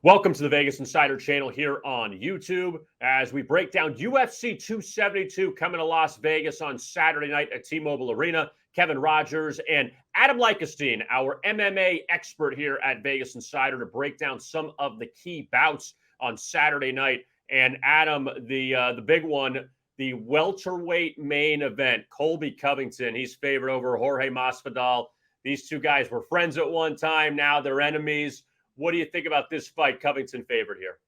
Welcome to the Vegas Insider channel here on YouTube as we break down UFC 272 coming to Las Vegas on Saturday night at T-Mobile Arena. Kevin Rogers and Adam Lykkesteen, our MMA expert here at Vegas Insider, to break down some of the key bouts on Saturday night. And Adam, the big one, the welterweight main event, Colby Covington, he's favored over Jorge Masvidal. These two guys were friends at one time. Now they're enemies. What do you think about this fight? Covington favored here.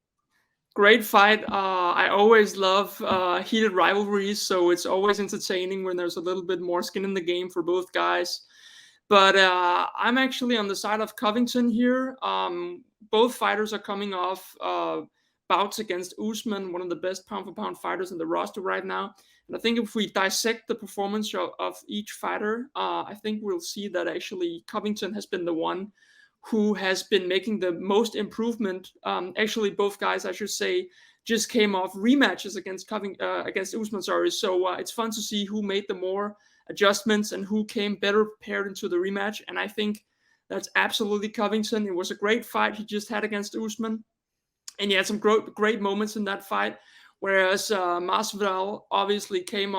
Great fight. I always love heated rivalries, so it's always entertaining when there's a little bit more skin in the game for both guys. But I'm actually on the side of Covington here. Both fighters are coming off bouts against Usman, one of the best pound-for-pound fighters in the roster right now. And I think if we dissect the performance of each fighter, I think we'll see that actually Covington has been the one who has been making the most improvement. Actually, both guys, I should say, just came off rematches against Usman. So it's fun to see who made the more adjustments and who came better prepared into the rematch. And I think that's absolutely Covington. It was a great fight he just had against Usman, and he had some great moments in that fight. Whereas Masvidal obviously comes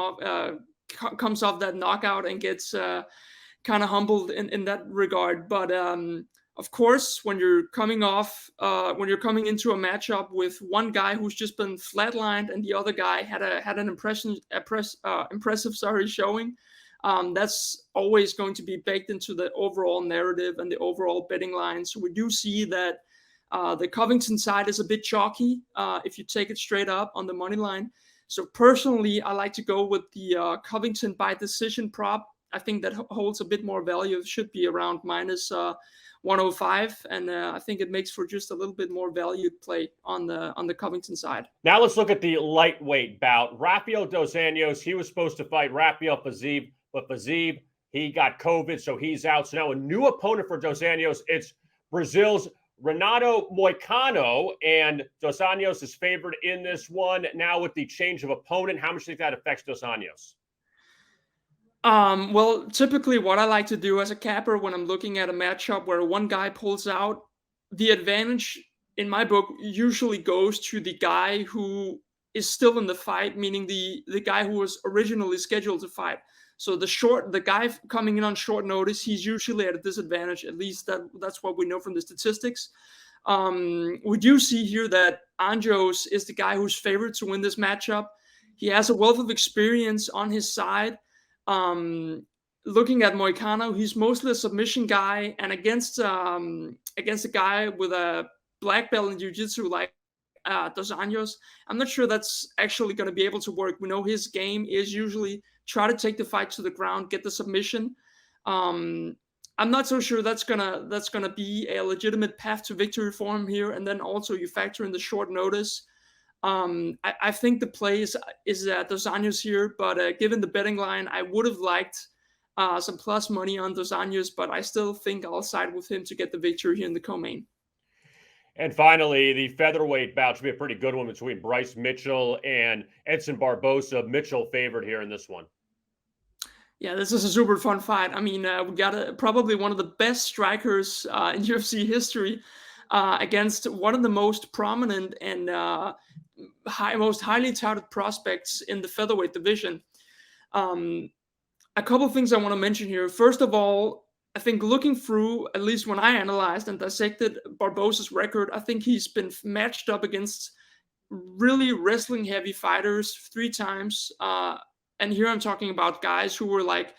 off that knockout and gets kind of humbled in that regard. But of course, when you're coming into a matchup with one guy who's just been flatlined and the other guy had an impressive showing, that's always going to be baked into the overall narrative and the overall betting line. So we do see that the Covington side is a bit chalky if you take it straight up on the money line. So personally, I like to go with the Covington by decision prop. I think that holds a bit more value. It should be around minus 105, and I think it makes for just a little bit more valued play on the Covington side. Now let's look at the lightweight bout. Rafael dos Anjos, he was supposed to fight Rafael Fiziev, but Fiziev, he got COVID, so he's out. So now a new opponent for dos Anjos, it's Brazil's Renato Moicano, and dos Anjos is favored in this one. Now with the change of opponent, how much do you think that affects dos Anjos? Well, typically what I like to do as a capper when I'm looking at a matchup where one guy pulls out, the advantage in my book usually goes to the guy who is still in the fight, meaning the guy who was originally scheduled to fight. So the guy coming in on short notice, he's usually at a disadvantage. At least that's what we know from the statistics. We do see here that Anjos is the guy who's favored to win this matchup. He has a wealth of experience on his side. Looking at Moicano, he's mostly a submission guy, and against a guy with a black belt in jiu-jitsu like dos Anjos, I'm not sure that's actually going to be able to work. We know his game is usually try to take the fight to the ground, get the submission. I'm not so sure that's gonna be a legitimate path to victory for him here. And then also you factor in the short notice. I think the play is dos Anjos here, but given the betting line, I would have liked some plus money on dos Anjos, but I still think I'll side with him to get the victory here in the co-main. And finally, the featherweight bout should be a pretty good one between Bryce Mitchell and Edson Barboza. Mitchell favored here in this one. Yeah, this is a super fun fight. I mean, we got probably one of the best strikers in UFC history against one of the most prominent and most highly touted prospects in the featherweight division. A couple of things I want to mention here. First of all, I think looking through, at least when I analyzed and dissected Barboza's record, I think he's been matched up against really wrestling-heavy fighters 3 times. And here I'm talking about guys who were like,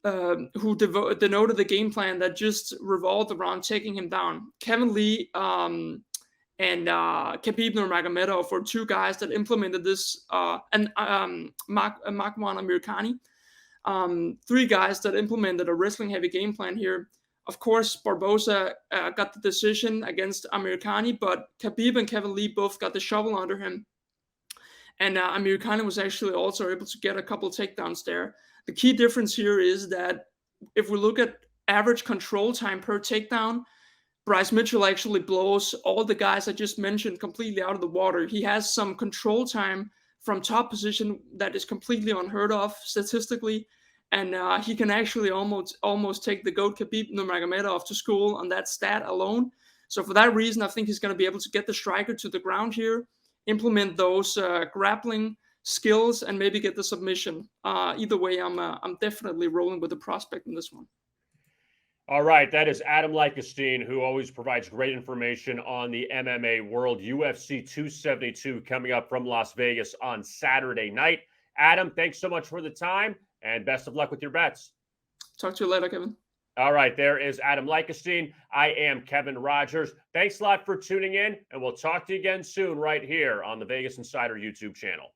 who denoted the game plan that just revolved around taking him down. Kevin Lee and Khabib Nurmagomedov were 2 guys that implemented this, and Makwan Amirkhani. 3 guys that implemented a wrestling-heavy game plan here. Of course, Barboza got the decision against Amirkhani, but Khabib and Kevin Lee both got the shovel under him. And Amirkhani was actually also able to get a couple takedowns there. The key difference here is that if we look at average control time per takedown, Bryce Mitchell actually blows all the guys I just mentioned completely out of the water. He has some control time from top position that is completely unheard of statistically. And he can actually almost take the GOAT Khabib Nurmagomedov to school on that stat alone. So for that reason, I think he's going to be able to get the striker to the ground here, implement those grappling skills, and maybe get the submission. Either way, I'm definitely rolling with the prospect in this one. All right, that is Adam Lykkesteen, who always provides great information on the MMA world. UFC 272 coming up from Las Vegas on Saturday night. Adam, thanks so much for the time, and best of luck with your bets. Talk to you later, Kevin. All right, there is Adam Lykkesteen. I am Kevin Rogers. Thanks a lot for tuning in, and we'll talk to you again soon right here on the Vegas Insider YouTube channel.